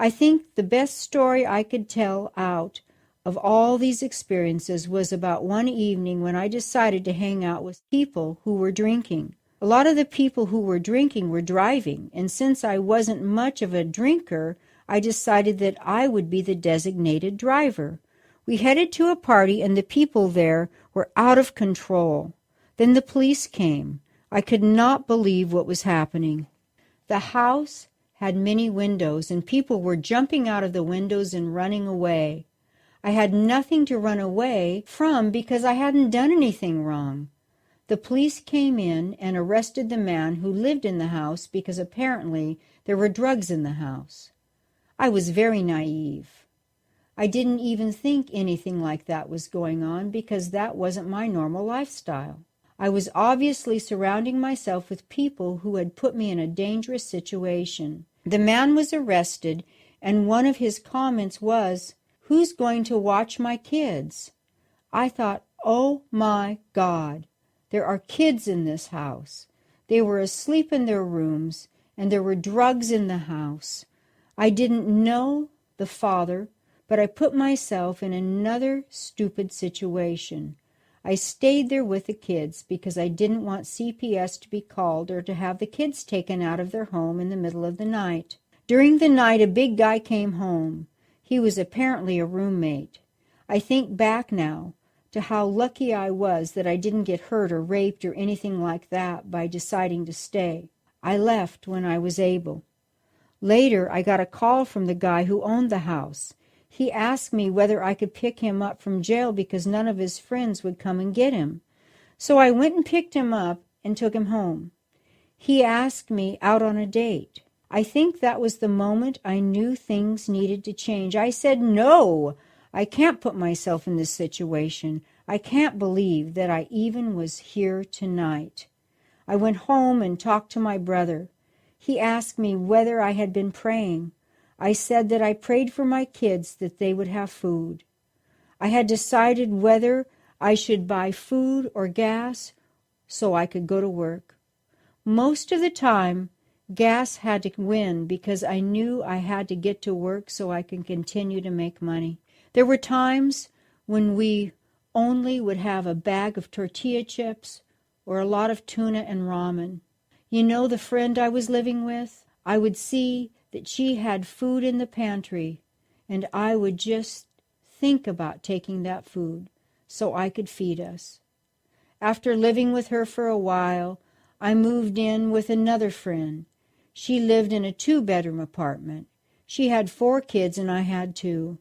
I think the best story I could tell out of all these experiences was about one evening when I decided to hang out with people who were drinking. A lot of the people who were drinking were driving, and since I wasn't much of a drinker, I decided that I would be the designated driver. We headed to a party, and the people there were out of control. Then the police came. I could not believe what was happening. The house had many windows, and people were jumping out of the windows and running away. I had nothing to run away from because I hadn't done anything wrong. The police came in and arrested the man who lived in the house because apparently there were drugs in the house. I was very naive. I didn't even think anything like that was going on because that wasn't my normal lifestyle. I was obviously surrounding myself with people who had put me in a dangerous situation. The man was arrested, and one of his comments was, "Who's going to watch my kids?" I thought, oh my God, there are kids in this house. They were asleep in their rooms, and there were drugs in the house. I didn't know the father, but I put myself in another stupid situation. I stayed there with the kids because I didn't want CPS to be called or to have the kids taken out of their home in the middle of the night. During the night, a big guy came home. He was apparently a roommate. I think back now to how lucky I was that I didn't get hurt or raped or anything like that by deciding to stay. I left when I was able. Later, I got a call from the guy who owned the house. He asked me whether I could pick him up from jail because none of his friends would come and get him. So I went and picked him up and took him home. He asked me out on a date. I think that was the moment I knew things needed to change. I said, no, I can't put myself in this situation. I can't believe that I even was here tonight. I went home and talked to my brother. He asked me whether I had been praying. I said that I prayed for my kids that they would have food. I had decided whether I should buy food or gas so I could go to work. Most of the time, gas had to win because I knew I had to get to work so I could continue to make money. There were times when we only would have a bag of tortilla chips or a lot of tuna and ramen. You know the friend I was living with? I would see that she had food in the pantry, and I would just think about taking that food so I could feed us. After living with her for a while, I moved in with another friend. She lived in a 2-bedroom apartment. She had 4 kids and I had 2.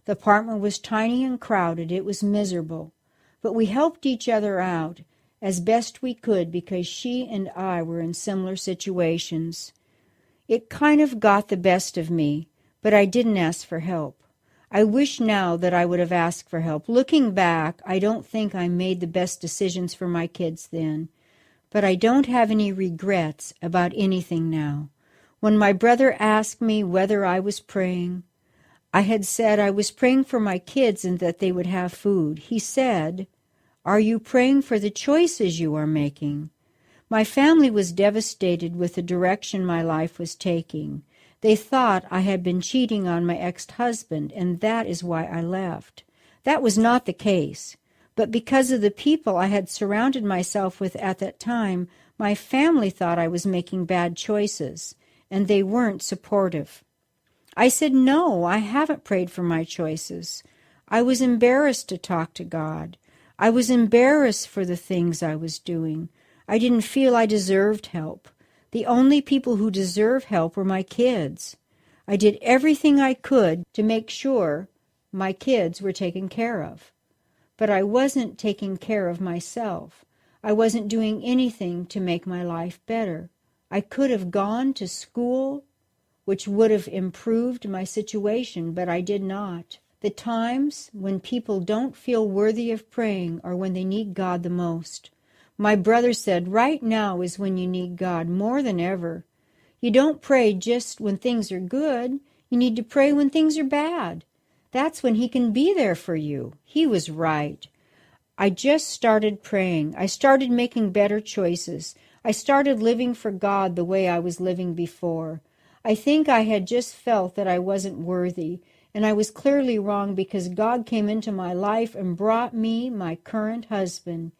The apartment was tiny and crowded. It was miserable. But we helped each other out as best we could because she and I were in similar situations. It kind of got the best of me, but I didn't ask for help. I wish now that I would have asked for help. Looking back, I don't think I made the best decisions for my kids then, but I don't have any regrets about anything now. When my brother asked me whether I was praying, I had said I was praying for my kids and that they would have food. He said, "Are you praying for the choices you are making?" My family was devastated with the direction my life was taking. They thought I had been cheating on my ex-husband, and that is why I left. That was not the case. But because of the people I had surrounded myself with at that time, my family thought I was making bad choices, and they weren't supportive. I said, no, I haven't prayed for my choices. I was embarrassed to talk to God. I was embarrassed for the things I was doing. I didn't feel I deserved help. The only people who deserve help were my kids. I did everything I could to make sure my kids were taken care of. But I wasn't taking care of myself. I wasn't doing anything to make my life better. I could have gone to school, which would have improved my situation, but I did not. The times when people don't feel worthy of praying are when they need God the most. My brother said, right now is when you need God more than ever. You don't pray just when things are good. You need to pray when things are bad. That's when He can be there for you. He was right. I just started praying. I started making better choices. I started living for God the way I was living before. I think I had just felt that I wasn't worthy, and I was clearly wrong because God came into my life and brought me my current husband.